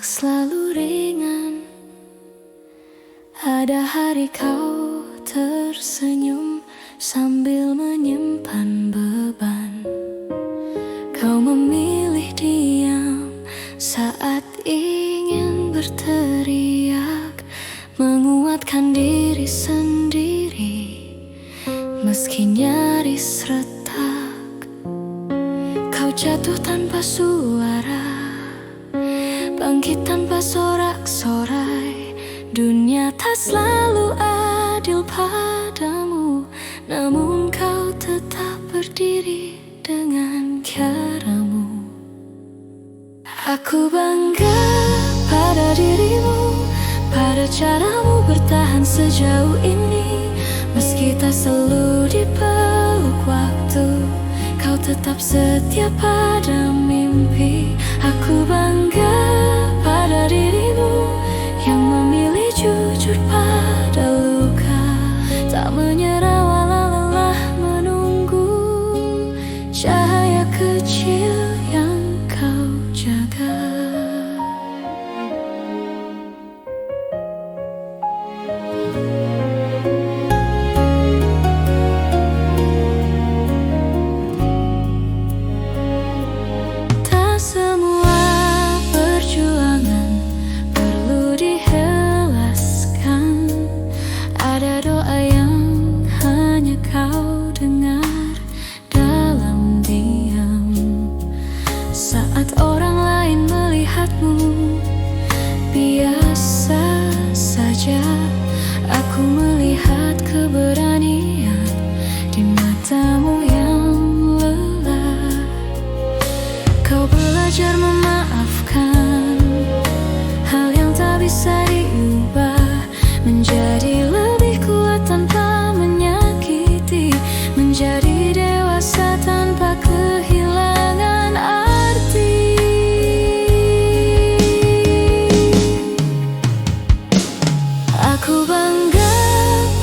selalu ringan. Ada hari kau tersenyum sambil menyimpan beban. Kau memilih diam saat ingin berteriak, menguatkan diri sendiri meski nyaris retak. Kau jatuh tanpa suara, bangkit tanpa sorak-sorai. Dunia tak selalu adil padamu, namun kau tetap berdiri dengan caramu. Aku bangga pada dirimu, pada caramu bertahan sejauh ini. Meski tak selalu dipeluk waktu, kau tetap setia pada mimpi. Aku bangga pada dirimu yang memilih jujur pada luka, tak menyerah walau lelah menunggu cahaya kecil yang kau jaga. Tak semua perjuangan perlu dihelaskan. Ada doa yang hanya kau dengar dalam diam. Saat orang lain melihatmu biasa saja, aku melihat keberanian di matamu yang lelah. Kau belajar memaafkan hal yang tak bisa diubah, menjadi lebih kuat tanpa menyakiti, menjadi dewasa tanpa kehilangan arti. Aku bangga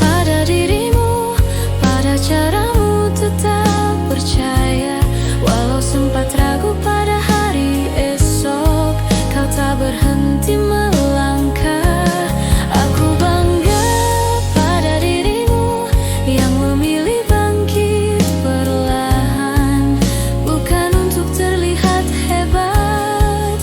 pada dirimu, pada caramu tetap percaya. Walau sempat ragu pada hari esok, kau tak berhenti melangkah. Aku bangga pada dirimu yang memilih bangkit perlahan, bukan untuk terlihat hebat,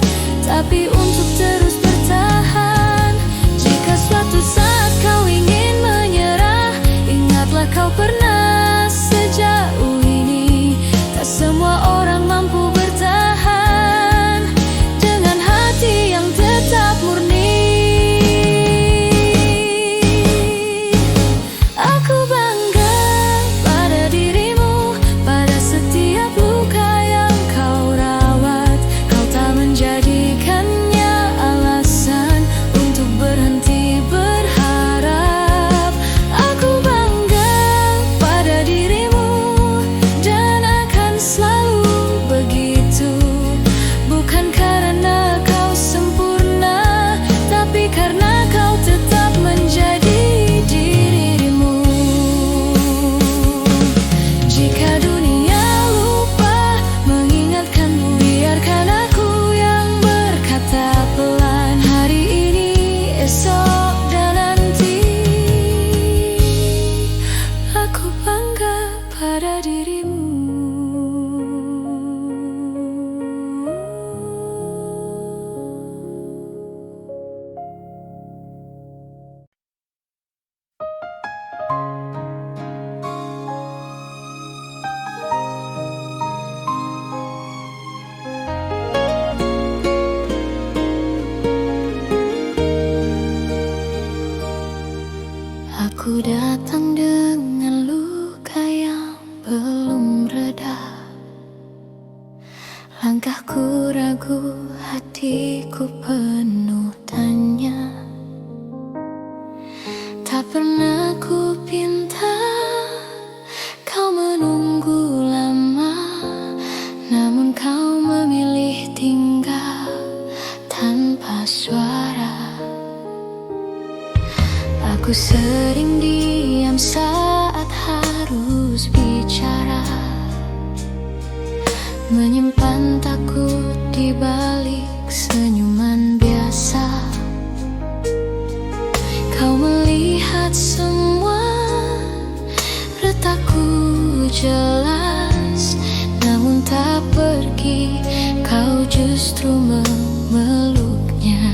tapi untuk terus bertahan. Jika suatu saat kau ingin menyerah, ingatlah kau pernah sejauh ini. Tak semua orang mampu bertahan dengan hati yang tetap murni. Aku bangga pada dirimu, pada setiap luka yang kau rawat. Kau tak menjadikannya alasan untuk berhenti berharap. Aku bangga pada dirimu dan akan selalu begitu. Bukan karena kau sempurna, tapi karena kau tetap menjadi dirimu. Jika dunia lupa mengingatkanmu, biarkan aku yang berkata pelan. Hari ini, esok, dan nanti, aku bangga pada dirimu. Aku datang dengan luka yang belum reda. Langkahku ragu, hatiku penuh tanya. Tak pernah ku pinta kau menunggu lama, namun kau memilih tinggal tanpa suara. Aku sering diam saat harus bicara, menyimpan takut di balik senyuman biasa. rasa. Kau melihat semua retakku jelas, namun tak pergi, kau justru memeluknya.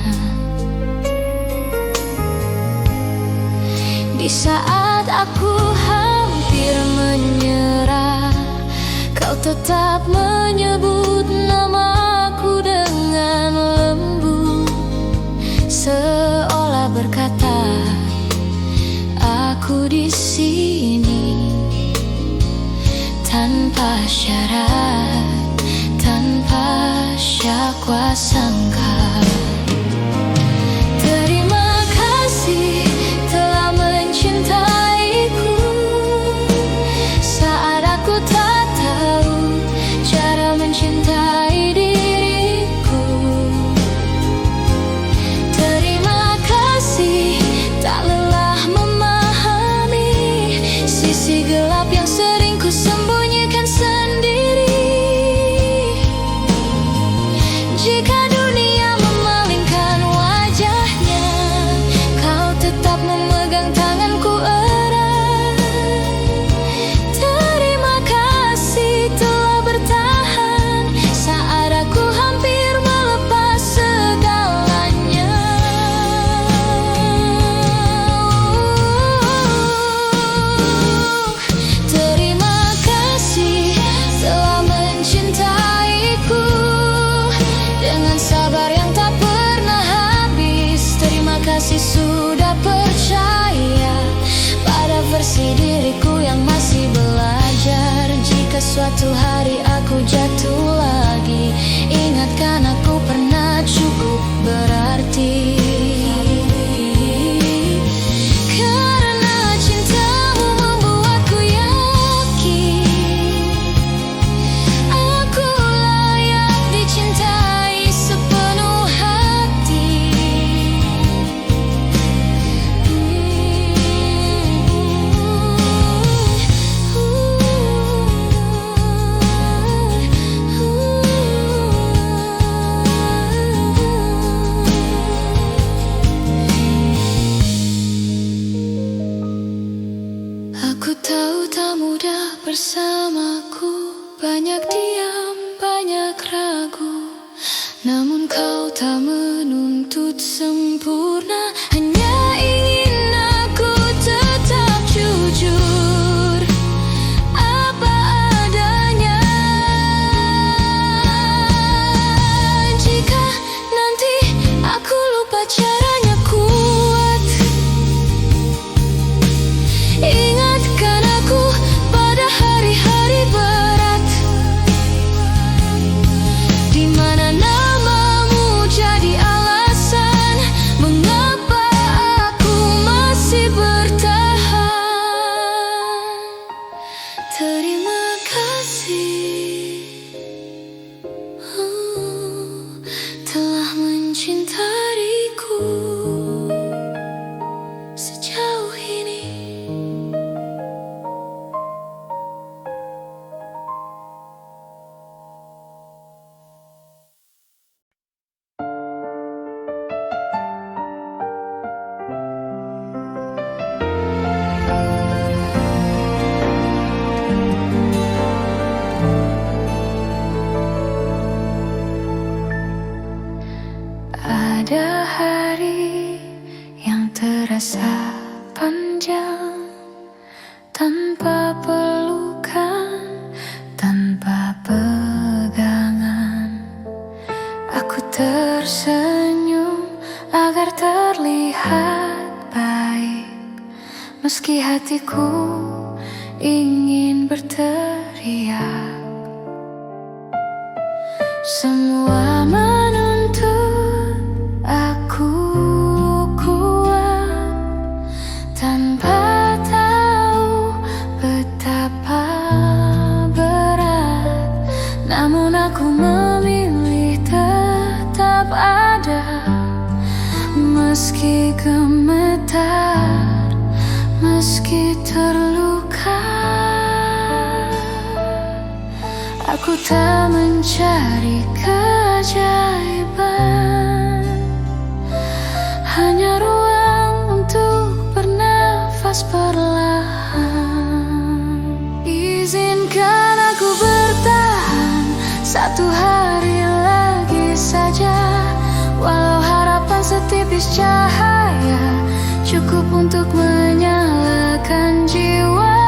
Di saat aku hampir menyerah, kau tetap menyebut namaku dengan lembut, seolah berkata, aku di sini. Tanpa syarat, tanpa syakwa sangka. Terima kasih telah mencintaiku saat aku tak tahu cara mencintai diriku. Terima kasih tak lelah memahami sisi gelap yang sering ku sembunyikan sendiri. Jika dunia memalingkan wajahnya, kau tetap memegang tanganku erat. Terima kasih telah bertahan saat aku hampir melepas segalanya. Terima kasih telah mencintaiku dengan sabar yang tak pernah habis. Terima kasih sudah percaya pada versi diriku yang masih belajar. Jika suatu hari aku jatuh lagi, ingatkan aku pernah cukup berarti. Karena cintamu membuatku yakin aku layak dicintai sepenuh hati. Aku tahu tak mudah bersamaku, banyak diam, banyak ragu, namun kau tak menuntut sempurna, hanya ingin aku tetap jujur apa adanya. Jika nanti aku lupa caranya kuat, ingatkan aku pada hari-hari berat, di mana namamu jadi alasan mengapa aku masih bertahan. Terima kasih telah mencintaiku sejauh ini. Ada hari yang terasa panjang, tanpa pelukan, tanpa pegangan. Aku tersenyum agar terlihat baik, meski hatiku ingin berteriak. Semua menuntut aku kuat, tanpa tahu betapa berat. Namun aku memilih tetap ada, meski gemetar, meski terluka. Aku tak mencari keajaiban, lepas perlahan. Izinkan aku bertahan satu hari lagi saja, walau harapan setipis cahaya cukup untuk menyalakan jiwa.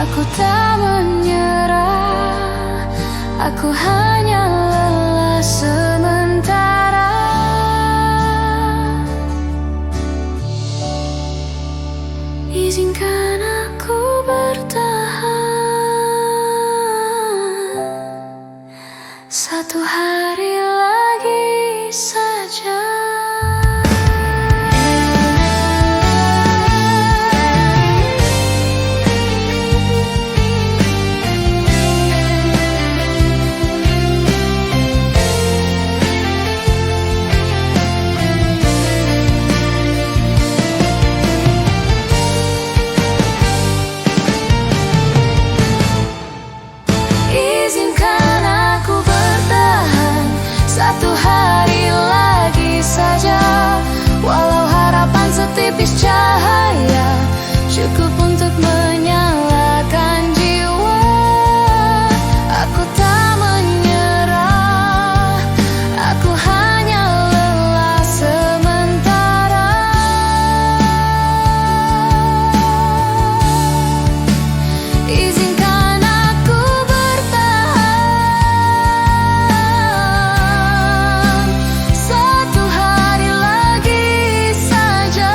Aku tak menyerah, aku hanya lelah sementara. Izinkan aku bertahan satu hari lagi saja. Satu hari lagi saja, walau harapan setipis cahaya cukup untuk menyalakan jiwa. Aku tak menyerah, aku hanya lelah sementara. Izinkan aku bertahan satu hari lagi saja.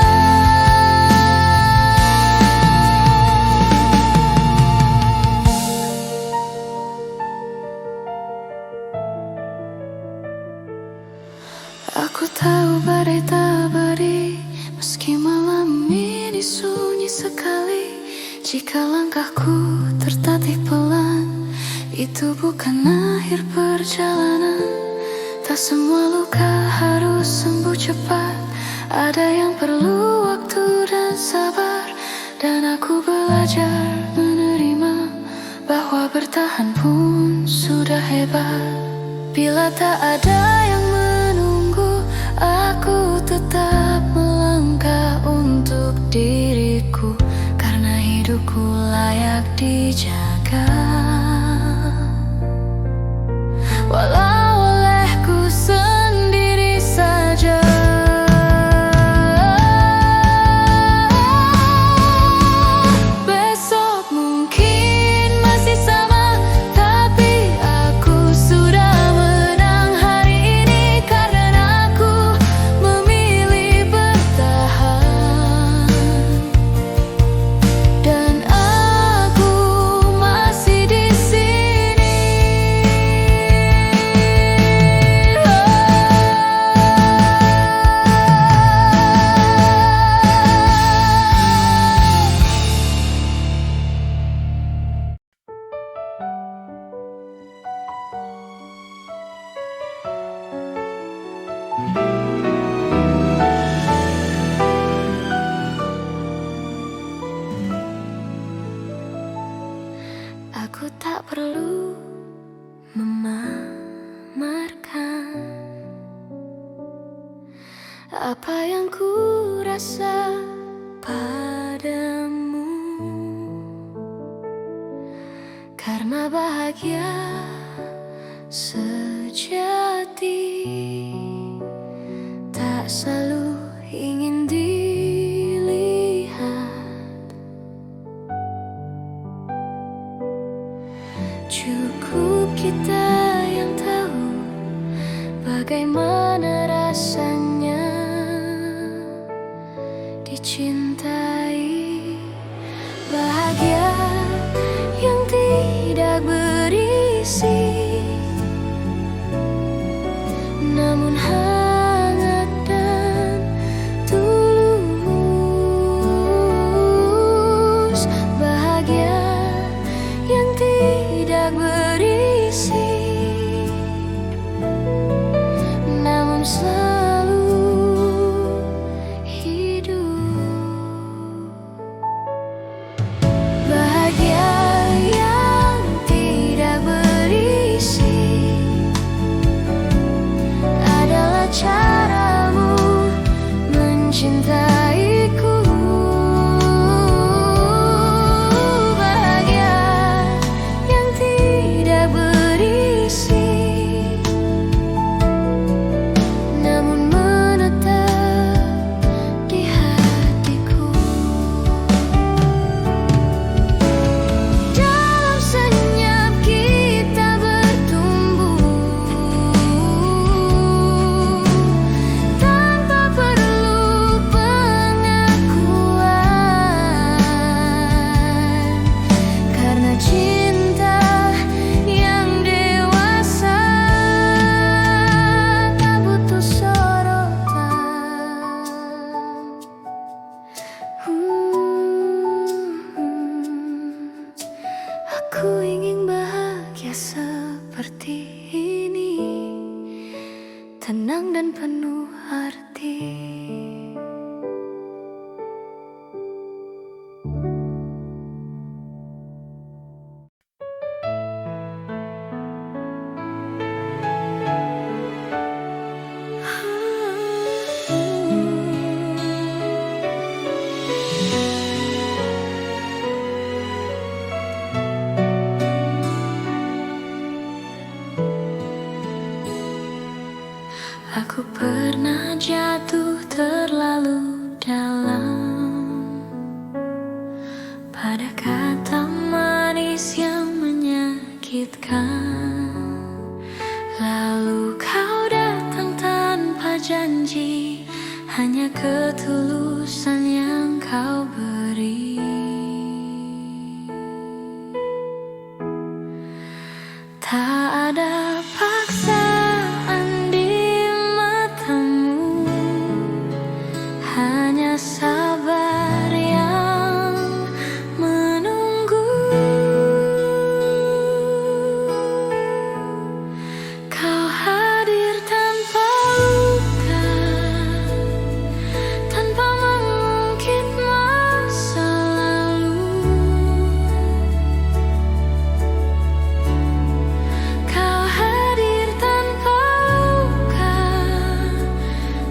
Aku tahu badai tak beri, meski malam ini sunyi sekali. Jika langkahku tertatih pelan, itu bukan akhir perjalanan. Tak semua luka harus sembuh cepat, ada yang perlu waktu dan sabar. Dan aku belajar menerima bahwa bertahan pun sudah hebat. Bila tak ada yang menunggu, aku tetap melangkah untuk diriku, karena hidupku layak dijaga. Walau olehku sendiri saja. Besok mungkin masih sama, tapi aku sudah menang hari ini, karena aku memilih bertahan. Dan aku masih di sini. Aku tak perlu memamerkan apa yang ku rasa padamu, karena bahagia sejati tak selalu ingin dilihat. Cukup kita yang tahu bagaimana rasanya dicintai, bahagia yang tidak berisi, namun hangat dan tulus, bahagia yang tidak berisi, namun selalu seperti ini, tenang dan penuh arti. Aku pernah jatuh terlalu dalam pada kata manis yang menyakitkan. Lalu kau datang tanpa janji, hanya ketulusan yang kau beri. Tak ada paksaan di matamu, hanya sabar yang menunggu. Kau hadir tanpa luka, tanpa mengungkit masa lalu. Kau hadir tanpa luka,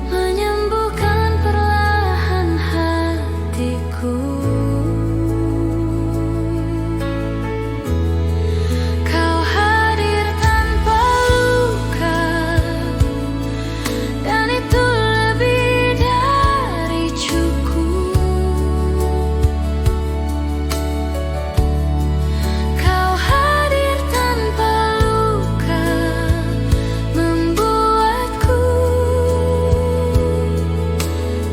menyembuhkan perlahan hatiku. Kau hadir tanpa luka, dan itu lebih dari cukup. Kau hadir tanpa luka, membuatku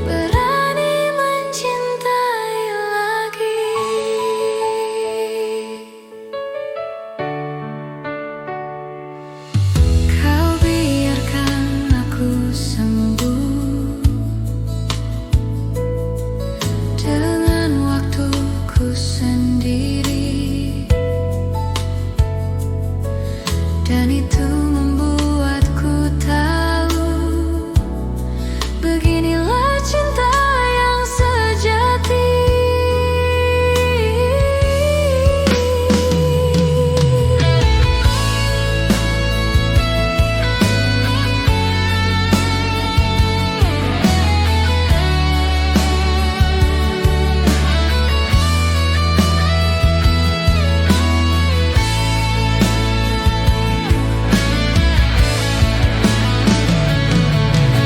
berani mencintai lagi. Kau biarkan aku sembuh dengan waktuku sendiri, dan itu membuatku tahu beginilah cinta yang sejati.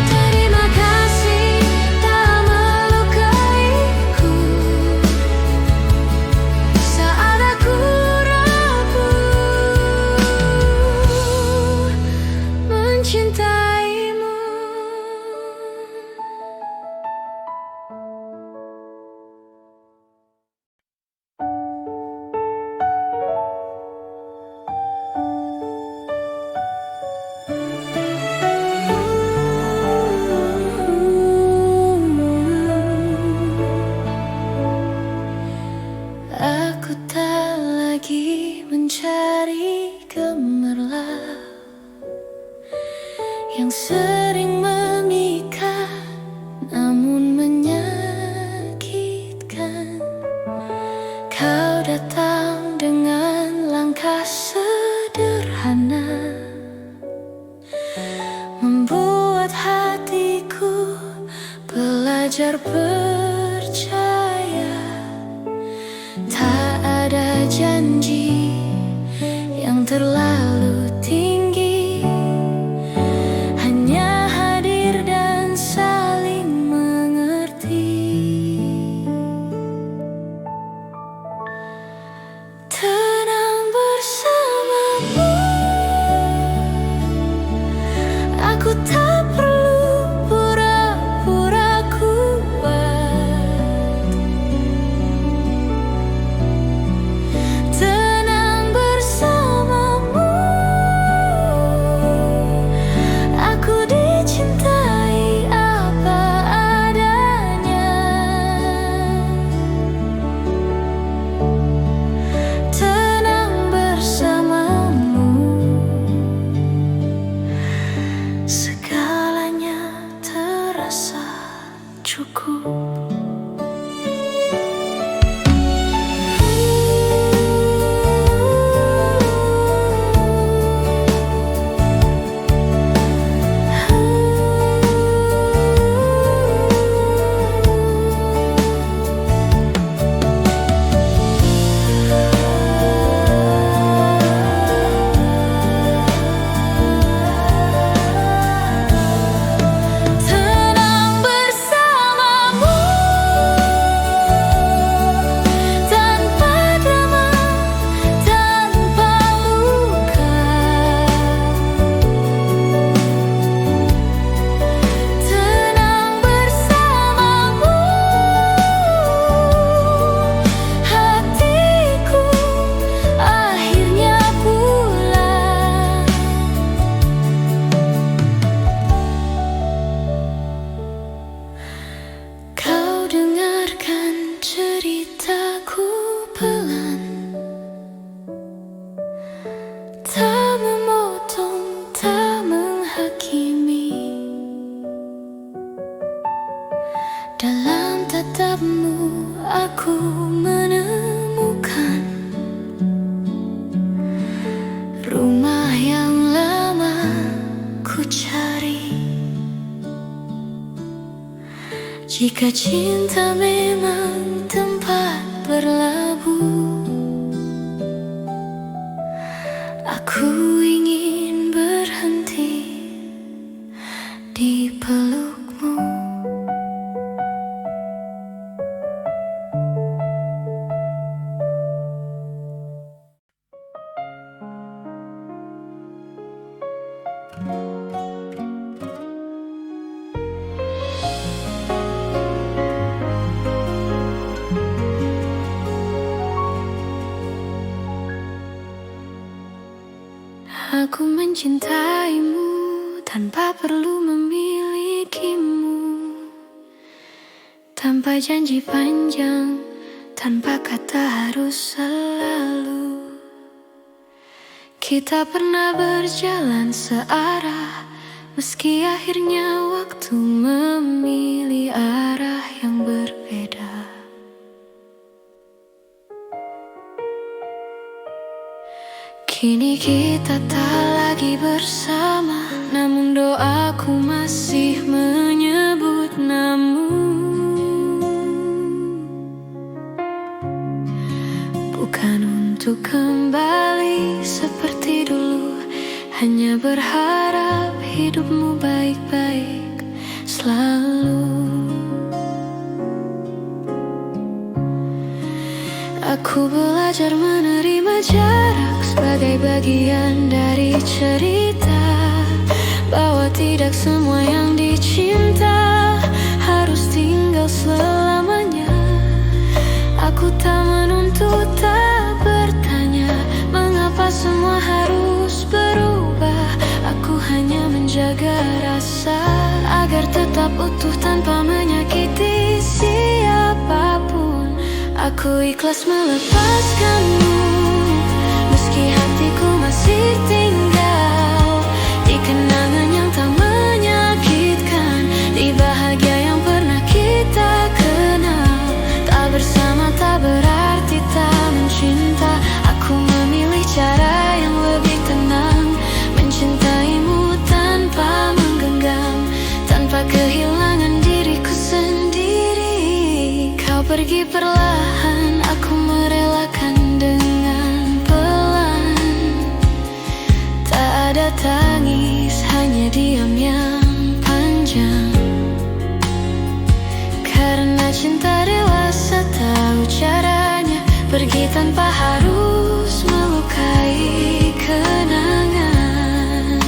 Terima kasih telah melukaiku saat aku rapuh mencintaimu. Aku tak lagi mencari gemerlap yang sering memikat namun menyakitkan. Kau datang dengan langkah sederhana, membuat hatiku belajar percaya. Tak ada janji yang terlalu tinggi, hanya hadir dan saling mengerti. Tenang bersamamu, aku tak perlu pura-pura kuat. Jika cinta memang tempat berlabuh, aku ingin berhenti di pelukmu. Aku mencintaimu tanpa perlu memilikimu, tanpa janji panjang, tanpa kata harus selalu. Kita pernah berjalan searah, meski akhirnya waktu memilih arah yang berbeda. Kini kita tak lagi bersama, namun doaku masih menyebut namamu. Bukan untuk kembali seperti dulu, hanya berharap hidupmu baik-baik selalu. Aku belajar menerima jarak sebagai bagian dari cerita, bahwa tidak semua yang dicinta harus tinggal selamanya. Aku tak menuntut, tak bertanya mengapa semua harus berubah. Aku hanya menjaga rasa agar tetap utuh tanpa menyakiti siapapun. Aku ikhlas melepaskanmu, meski hatiku masih tinggal di kenangan yang tak menyakitkan, di bahagia yang pernah kita kenal. Tak bersama tak berarti tak mencinta. Aku memilih cara yang lebih tenang, mencintaimu tanpa menggenggam, tanpa kehilangan diriku sendiri. Kau pergi perlahan, aku merelakan dengan pelan. Tak ada tangis, hanya diam yang panjang. Karena cinta dewasa tahu caranya pergi tanpa harus melukai kenangan.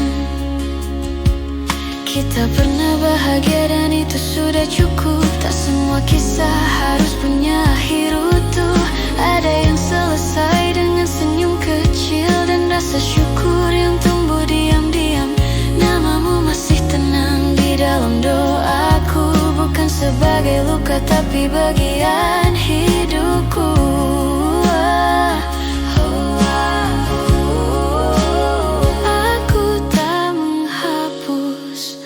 Kita pernah bahagia dan itu sudah cukup. Tak semua kisah harus punya akhir utuh. Ada yang selesai dengan senyum kecil dan rasa syukur yang tumbuh diam-diam. Namamu masih tenang di dalam doaku, bukan sebagai luka tapi bagian hidupku. Aku tak menghapus,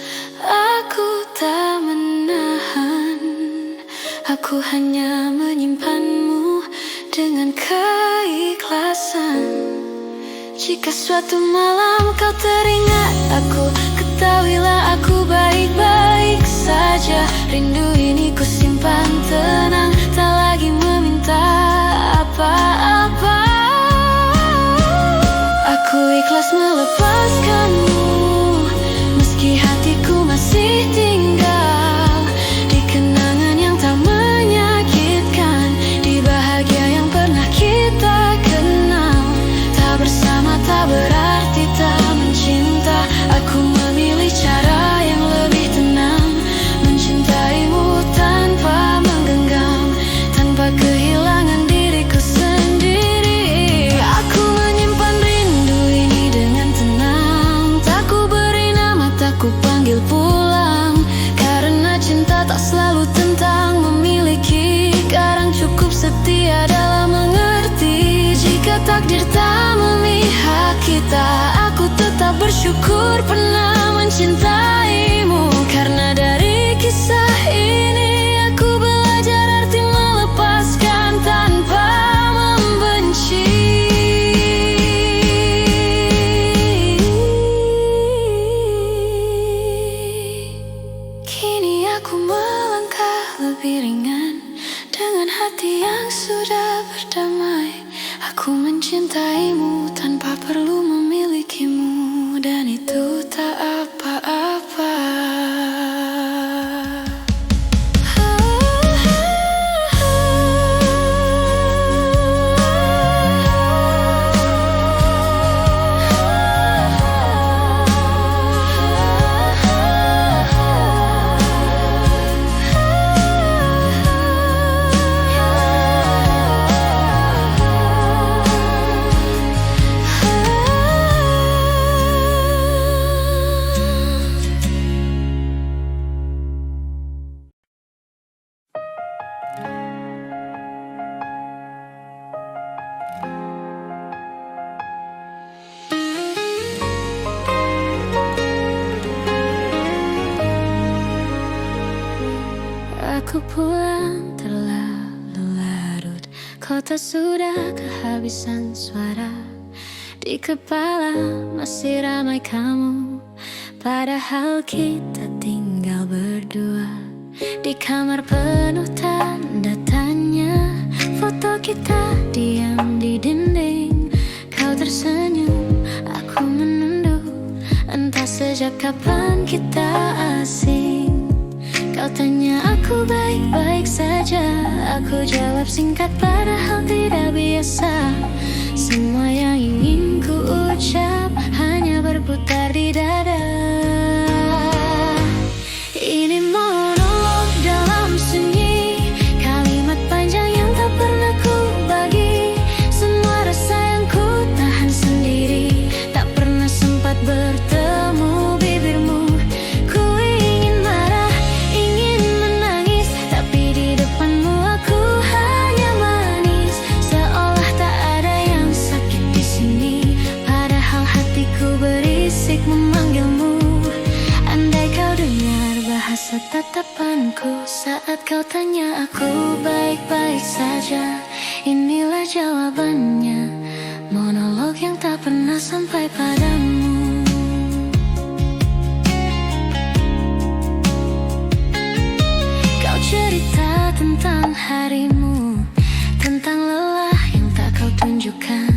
aku tak menahan, aku hanya menyimpanmu dengan keikhlasan. Jika suatu malam kau teringat aku, ketahuilah aku baik-baik saja. Rindu ini ku simpan tenang, tak lagi meminta apa-apa. Aku ikhlas melepaskanmu, meski hatiku masih tinggal di kenangan yang tak menyakitkan, di bahagia yang pernah kita kenal. Tak bersama tak berarti tak mencinta. Aku memilih cara yang lebih tenang, mencintaimu tanpa menggenggam, tanpa kehilangan diriku sendiri. Aku menyimpan rindu ini dengan tenang, tak ku beri nama, tak ku panggil pulang. Karena cinta tak selalu tentang memiliki, kadang cukup setia dalam mengerti. Jika takdir tak memihak kita, aku tetap bersyukur pernah mencintaimu. Karena dari kisah ini aku belajar arti melepaskan tanpa membenci. Kini aku melangkah lebih ringan. Dengan hati yang sudah berdamai, aku mencintaimu tanpa perlu memilikimu, dan itu tak apa-apa. Aku pulang terlalu larut, kota sudah kehabisan suara. Di kepala masih ramai kamu, padahal kita tinggal berdua. Di kamar penuh tanda tanya, foto kita diam di dinding. Kau tersenyum, aku menunduk, entah sejak kapan kita asing. Kau tanya aku baik-baik saja, aku jawab singkat padahal tidak biasa. Semua yang ingin ku ucap hanya berputar di dada. Ini monolog dalam sunyi, kalimat panjang yang tak pernah ku bagi. Semua rasa yang ku tahan sendiri, tak pernah sempat bertemu bibirmu. Memanggilmu, andai kau dengar bahasa tatapanku saat kau tanya aku baik-baik saja. Inilah jawabannya, monolog yang tak pernah sampai padamu. Kau cerita tentang harimu, tentang lelah yang tak kau tunjukkan.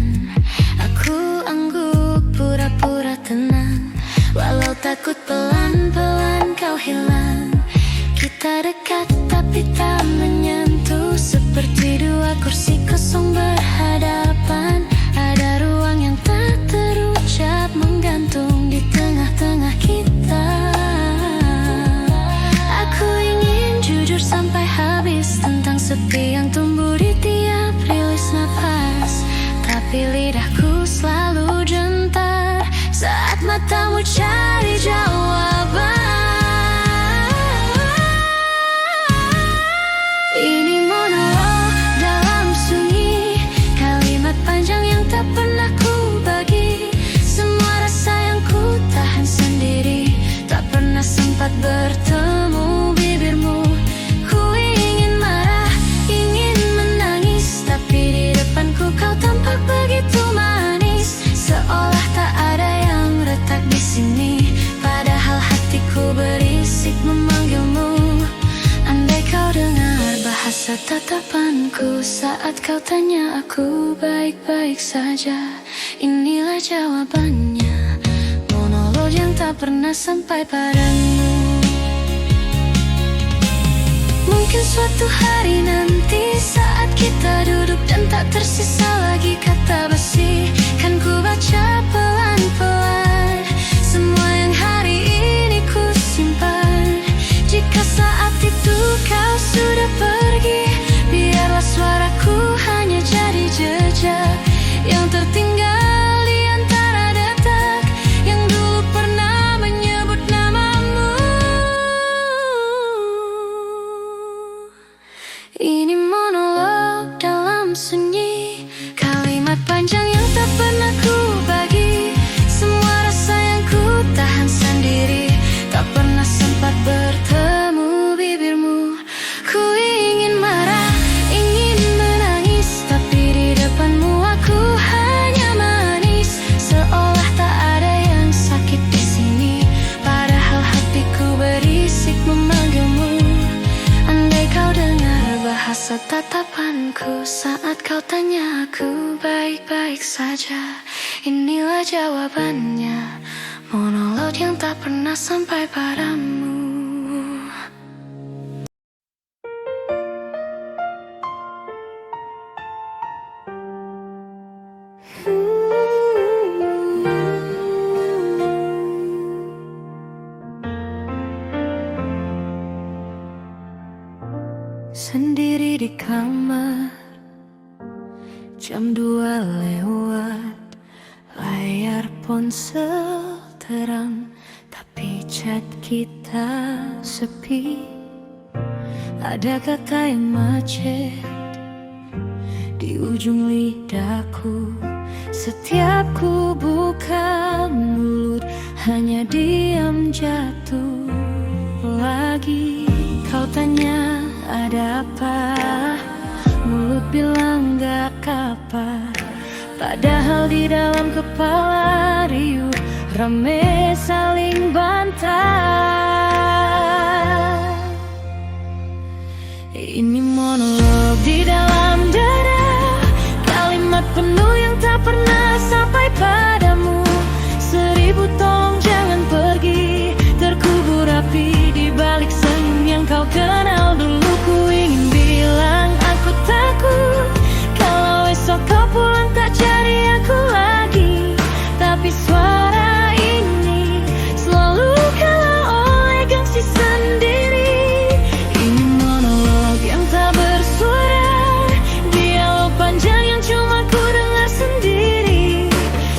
Aku angguk pura-pura tenang, walau takut pelan-pelan kau hilang. Kita dekat tapi tak menyentuh, seperti dua kursi kosong berhadapan. Ada ruang yang tak terucap menggantung di tengah-tengah kita. Aku ingin jujur sampai habis tentang sepi yang tumbuh di tiap rilis nafas, tapi lidahku selalu gentar saat matamu cari jawaban. Ini monolog dalam sunyi, kalimat panjang yang tak pernah ku bagi. Semua rasa yang ku tahan sendiri, tak pernah sempat bertemu bibirmu. Ku ingin marah, ingin menangis, tapi di depanku kau tampak begitu manis. Seolah tak ada yang retak di sini, padahal hatiku berisik memanggilmu. Andai kau dengar bahasa tatapanku saat kau tanya aku baik-baik saja. Inilah jawabannya, monolog yang tak pernah sampai padamu. Mungkin suatu hari nanti saat kita duduk dan tak tersisa lagi kata basi, kan ku baca pelan-pelan semua yang hari ini ku simpan. Jika saat itu kau sudah pergi, biarlah suaraku hanya jadi jejak yang tertinggal di antara detak yang dulu pernah menyebut namamu. Ini monolog dalam sunyi, kalimat panjang yang tak pernah ku bagi. Semua rasa yang ku tahan sendiri, tak pernah sempat bertemu bibirmu. Ku ingin marah, ingin menangis, tapi di depanmu aku hanya rasa tatapanku saat kau tanya aku baik-baik saja. Inilah jawabannya, monolog yang tak pernah sampai padamu. Sendiri di kamar, jam 2 lewat, layar ponsel terang, tapi chat kita sepi. Ada kata yang macet di ujung lidahku. Setiap ku buka mulut, hanya diam jatuh lagi. Kau tanya ada apa, mulut bilang gak kabar. Padahal di dalam kepala riuh, rame saling bantah. Ini monolog di dalam dada, kalimat penuh yang tak pernah sampai padamu. 1000 tolong jangan pergi, terkubur rapi di balik senyum yang kau kenal dulu. Ku ingin bilang aku takut kalau esok kau pulang tak cari aku lagi, tapi suara ini selalu kalah oleh gengsi sendiri. Ini monolog yang tak bersuara, dialog panjang yang cuma ku dengar sendiri.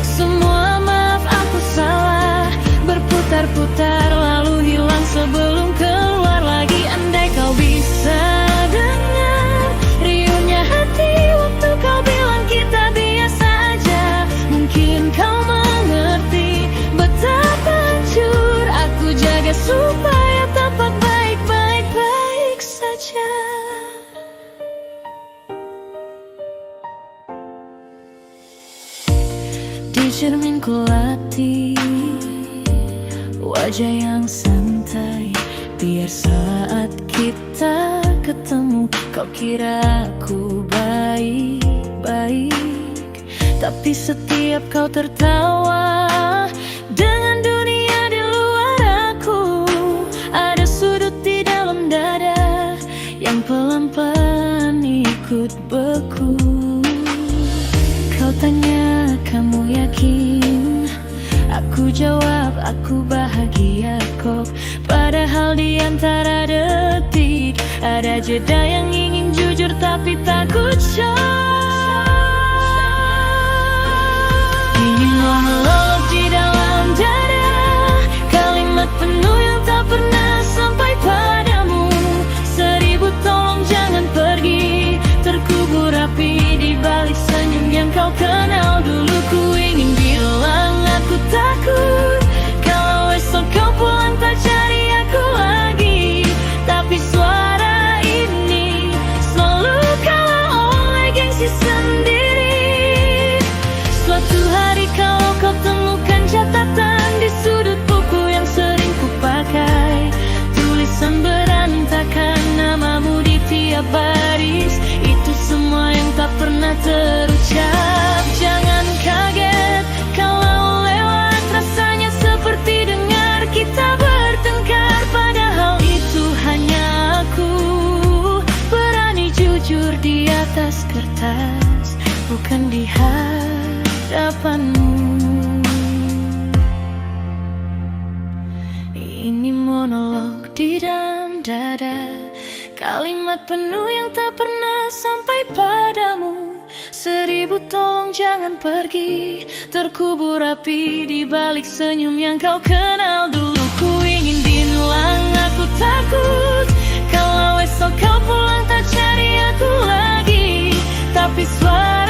Semua maaf aku salah, berputar-putar lalu hilang sebelum keluar lagi. Andai kau bisa dengar riuhnya hati waktu kau bilang kita biasa aja, mungkin kau mengerti betapa hancur aku jaga supaya tampak baik-baik saja. Di cermin ku latih wajah yang santai, biar saat kita ketemu kau kira aku baik-baik. Tapi setiap kau tertawa dengan dunia di luar aku, ada sudut di dalam dada yang pelan-pelan ikut beku. Kau tanya kamu yakin, aku jawab aku bahagia kok. Padahal di antara detik ada jeda yang ingin jujur tapi takut shock. Ini monolog di dalam dada, kalimat penuh yang tak pernah sampai padamu. 1000 tolong jangan pergi, terkubur rapi di balik senyum yang kau kenal dulu. Ku ingin bilang aku takut kalau esok kau pulang tak cari aku lagi, tapi suara ini selalu kalah oleh gengsi sendiri. Suatu hari kalau kau temukan catatan di sudut buku yang sering ku pakai, tulisan berantakan namamu di tiap baris, itu semua yang tak pernah terucap. Jangan kaget kalau lewat, rasanya seperti dengar kita bertengkar. Padahal itu hanya aku berani jujur di atas kertas, bukan di hadapanmu. Ini monolog di dalam dada, kalimat penuh yang tak pernah sampai padamu. 1000 tolong jangan pergi, terkubur rapi di balik senyum yang kau kenal dulu. Ku ingin bilang aku takut kalau esok kau pulang tak cari aku lagi, tapi suara